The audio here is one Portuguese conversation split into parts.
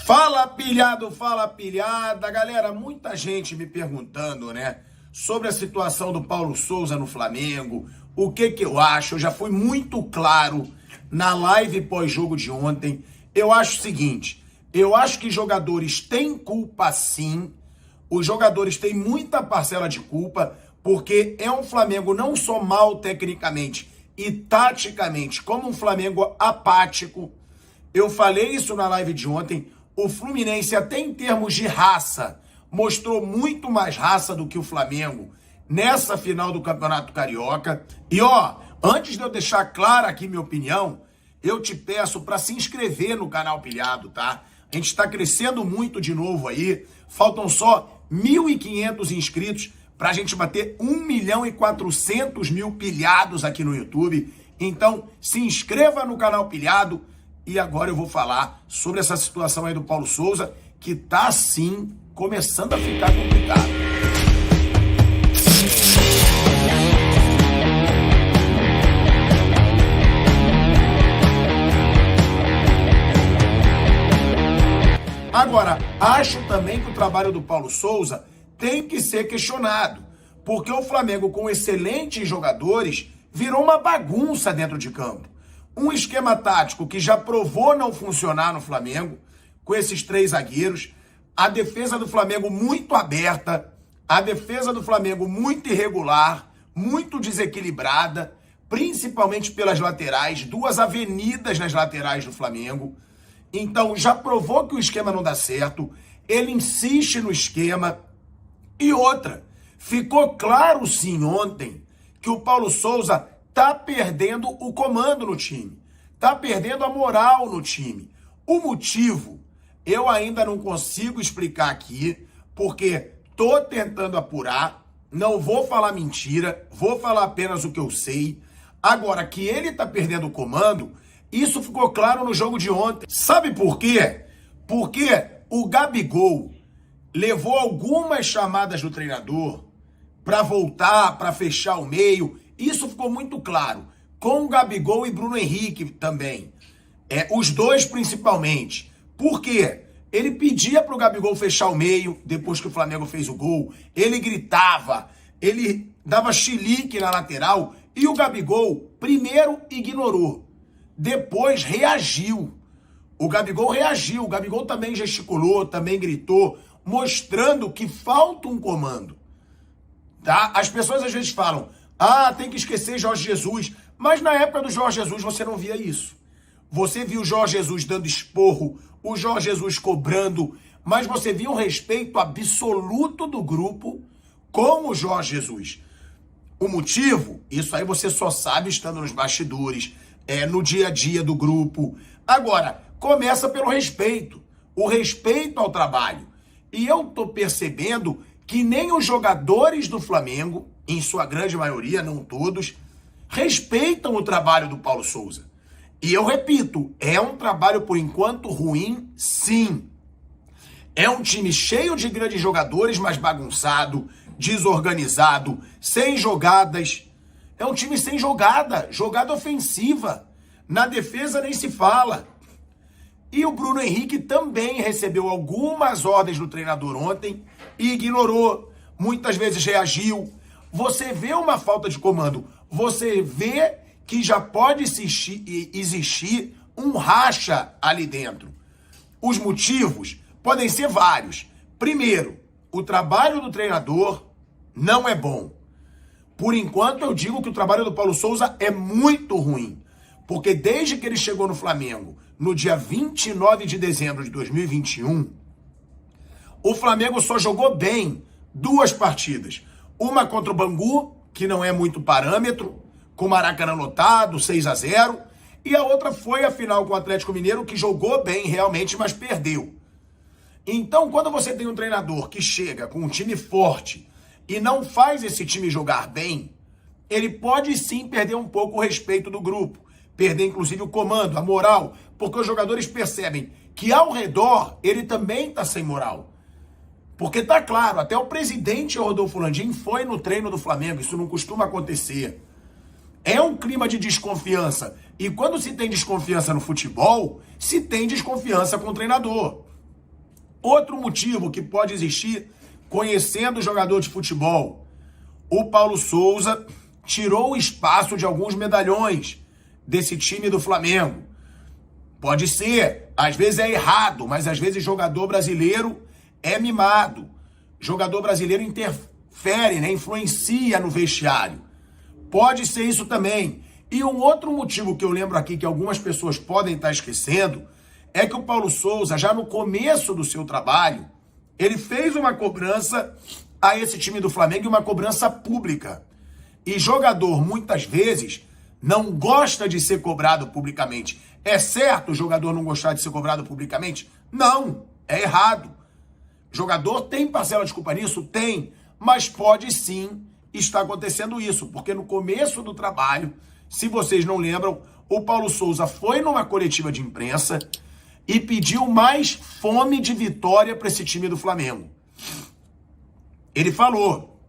Fala pilhada. Galera, muita gente me perguntando, né, sobre a situação do Paulo Souza no Flamengo, o que eu acho. Eu já fui muito claro na live pós-jogo de ontem. Eu acho o seguinte, eu acho que jogadores têm culpa sim, os jogadores têm muita parcela de culpa, porque é um Flamengo não só mal tecnicamente e taticamente, como um Flamengo apático. Eu falei isso na live de ontem. O Fluminense, até em termos de raça, mostrou muito mais raça do que o Flamengo nessa final do Campeonato Carioca. E antes de eu deixar clara aqui minha opinião, eu te peço para se inscrever no canal Pilhado, tá? A gente está crescendo muito de novo aí. Faltam só 1.500 inscritos para a gente bater 1.400.000 pilhados aqui no YouTube. Então, se inscreva no canal Pilhado. E agora eu vou falar sobre essa situação aí do Paulo Souza, que tá, sim, começando a ficar complicado. Agora, acho também que o trabalho do Paulo Souza tem que ser questionado, porque o Flamengo, com excelentes jogadores, virou uma bagunça dentro de campo. Um esquema tático que já provou não funcionar no Flamengo, com esses três zagueiros, a defesa do Flamengo muito aberta, a defesa do Flamengo muito irregular, muito desequilibrada, principalmente pelas laterais, duas avenidas nas laterais do Flamengo. Então já provou que o esquema não dá certo, ele insiste no esquema. E outra, ficou claro sim ontem que o Paulo Souza tá perdendo o comando no time, tá perdendo a moral no time. O motivo eu ainda não consigo explicar aqui, porque tô tentando apurar, não vou falar mentira, vou falar apenas o que eu sei. Agora, que ele tá perdendo o comando, isso ficou claro no jogo de ontem. Sabe por quê? Porque o Gabigol levou algumas chamadas do treinador para voltar, para fechar o meio. Isso ficou muito claro, com o Gabigol e Bruno Henrique também. Os dois principalmente. Por quê? Ele pedia para o Gabigol fechar o meio, depois que o Flamengo fez o gol. Ele gritava, ele dava chilique na lateral. E o Gabigol, primeiro, ignorou. Depois, reagiu. O Gabigol reagiu. O Gabigol também gesticulou, também gritou, mostrando que falta um comando. Tá? As pessoas às vezes falam, tem que esquecer Jorge Jesus. Mas na época do Jorge Jesus você não via isso. Você viu o Jorge Jesus dando esporro, o Jorge Jesus cobrando, mas você via um respeito absoluto do grupo com o Jorge Jesus. O motivo, isso aí você só sabe estando nos bastidores, no dia a dia do grupo. Agora, começa pelo respeito, o respeito ao trabalho. E eu tô percebendo que nem os jogadores do Flamengo, em sua grande maioria, não todos, respeitam o trabalho do Paulo Souza. E eu repito, é um trabalho por enquanto ruim, sim. É um time cheio de grandes jogadores, mas bagunçado, desorganizado, sem jogadas. É um time sem jogada ofensiva. Na defesa nem se fala. E o Bruno Henrique também recebeu algumas ordens do treinador ontem e ignorou. Muitas vezes reagiu. Você vê uma falta de comando, você vê que já pode existir um racha ali dentro. Os motivos podem ser vários. Primeiro, o trabalho do treinador não é bom. Por enquanto eu digo que o trabalho do Paulo Souza é muito ruim, porque desde que ele chegou no Flamengo, no dia 29 de dezembro de 2021, o Flamengo só jogou bem 2 partidas. Uma contra o Bangu, que não é muito parâmetro, com o Maracanã lotado, 6-0. E a outra foi a final com o Atlético Mineiro, que jogou bem realmente, mas perdeu. Então, quando você tem um treinador que chega com um time forte e não faz esse time jogar bem, ele pode sim perder um pouco o respeito do grupo. Perder, inclusive, o comando, a moral, porque os jogadores percebem que ao redor ele também está sem moral. Porque tá claro, até o presidente Rodolfo Landim foi no treino do Flamengo, isso não costuma acontecer. É um clima de desconfiança. E quando se tem desconfiança no futebol, se tem desconfiança com o treinador. Outro motivo que pode existir, conhecendo o jogador de futebol, o Paulo Souza tirou o espaço de alguns medalhões desse time do Flamengo. Pode ser, às vezes é errado, mas às vezes jogador brasileiro é mimado. Jogador brasileiro interfere, né? Influencia no vestiário. Pode ser isso também. E um outro motivo que eu lembro aqui, que algumas pessoas podem estar esquecendo, é que o Paulo Souza, já no começo do seu trabalho, ele fez uma cobrança a esse time do Flamengo, e uma cobrança pública. E jogador, muitas vezes, não gosta de ser cobrado publicamente. É certo o jogador não gostar de ser cobrado publicamente? Não, é errado. Jogador tem parcela de culpa nisso? Tem, mas pode sim estar acontecendo isso, porque no começo do trabalho, se vocês não lembram, o Paulo Souza foi numa coletiva de imprensa e pediu mais fome de vitória para esse time do Flamengo. Ele falou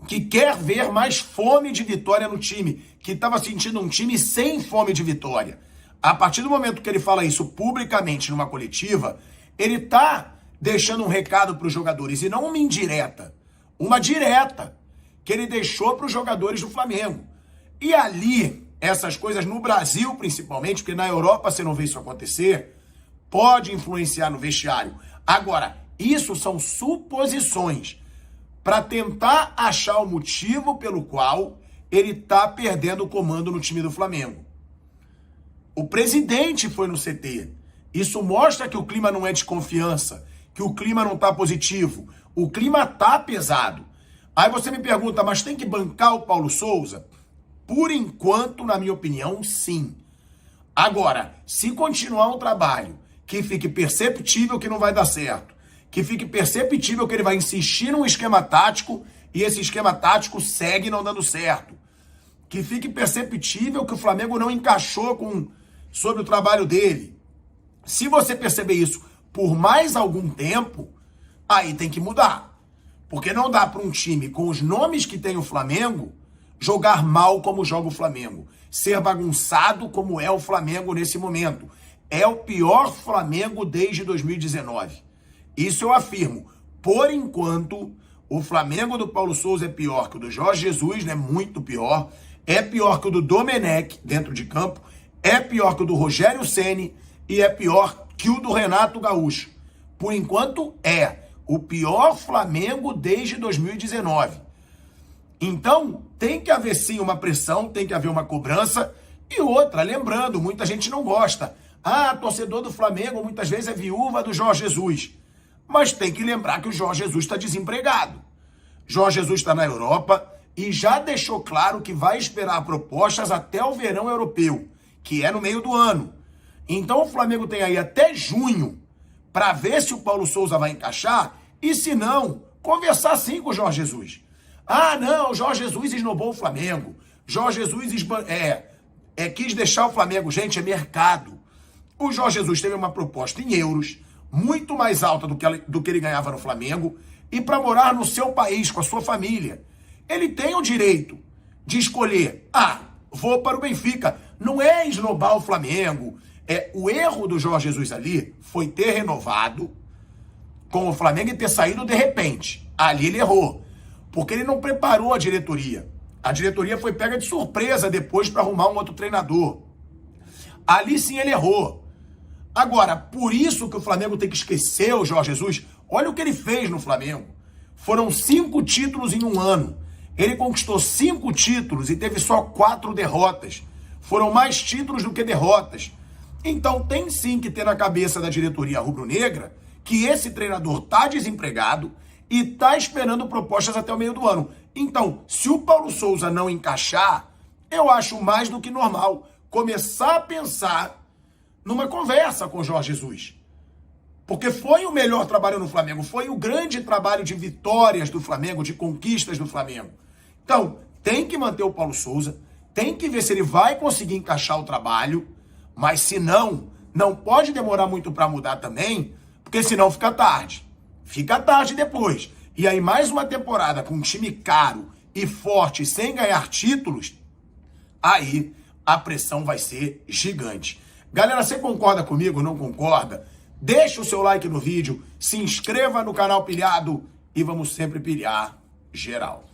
que quer ver mais fome de vitória no time, que estava sentindo um time sem fome de vitória. A partir do momento que ele fala isso publicamente numa coletiva, ele está deixando um recado para os jogadores, e não uma indireta, uma direta, que ele deixou para os jogadores do Flamengo. E ali, essas coisas no Brasil principalmente, porque na Europa você não vê isso acontecer, pode influenciar no vestiário. Agora, isso são suposições para tentar achar o motivo pelo qual ele está perdendo o comando no time do Flamengo. O presidente foi no CT. Isso mostra que o clima não é de confiança, que o clima não está positivo. O clima está pesado. Aí você me pergunta, mas tem que bancar o Paulo Souza? Por enquanto, na minha opinião, sim. Agora, se continuar um trabalho que fique perceptível que não vai dar certo, que fique perceptível que ele vai insistir num esquema tático e esse esquema tático segue não dando certo, que fique perceptível que o Flamengo não encaixou sobre o trabalho dele. Se você perceber isso por mais algum tempo, aí tem que mudar. Porque não dá para um time com os nomes que tem o Flamengo jogar mal como joga o Flamengo, ser bagunçado como é o Flamengo nesse momento. É o pior Flamengo desde 2019. Isso eu afirmo. Por enquanto, o Flamengo do Paulo Souza é pior que o do Jorge Jesus, né? Muito pior. É pior que o do Domenech dentro de campo. É pior que o do Rogério Ceni e é pior que o do Renato Gaúcho. Por enquanto, é o pior Flamengo desde 2019. Então, tem que haver sim uma pressão, tem que haver uma cobrança. E outra, lembrando, muita gente não gosta. Torcedor do Flamengo muitas vezes é viúva do Jorge Jesus. Mas tem que lembrar que o Jorge Jesus está desempregado. Jorge Jesus está na Europa e já deixou claro que vai esperar propostas até o verão europeu, que é no meio do ano. Então o Flamengo tem aí até junho para ver se o Paulo Souza vai encaixar e, se não, conversar sim com o Jorge Jesus. Não, o Jorge Jesus esnobou o Flamengo. Jorge Jesus quis deixar o Flamengo. Gente, é mercado. O Jorge Jesus teve uma proposta em euros, muito mais alta do que ele ganhava no Flamengo, e para morar no seu país, com a sua família. Ele tem o direito de escolher, vou para o Benfica. Não é esnobar o Flamengo. O erro do Jorge Jesus ali foi ter renovado com o Flamengo e ter saído de repente. Ali ele errou, porque ele não preparou a diretoria. A diretoria foi pega de surpresa depois para arrumar um outro treinador. Ali sim ele errou. Agora, por isso que o Flamengo tem que esquecer o Jorge Jesus. Olha o que ele fez no Flamengo. Foram 5 títulos em um ano. Ele conquistou 5 títulos e teve só 4 derrotas. Foram mais títulos do que derrotas. Então tem sim que ter na cabeça da diretoria rubro-negra que esse treinador está desempregado e está esperando propostas até o meio do ano. Então, se o Paulo Souza não encaixar, eu acho mais do que normal começar a pensar numa conversa com o Jorge Jesus. Porque foi o melhor trabalho no Flamengo, foi o grande trabalho de vitórias do Flamengo, de conquistas do Flamengo. Então, tem que manter o Paulo Souza, tem que ver se ele vai conseguir encaixar o trabalho, mas se não, não pode demorar muito para mudar também, porque senão fica tarde. Fica tarde depois. E aí mais uma temporada com um time caro e forte, sem ganhar títulos, aí a pressão vai ser gigante. Galera, você concorda comigo, não concorda? Deixa o seu like no vídeo, se inscreva no canal Pilhado e vamos sempre pilhar geral.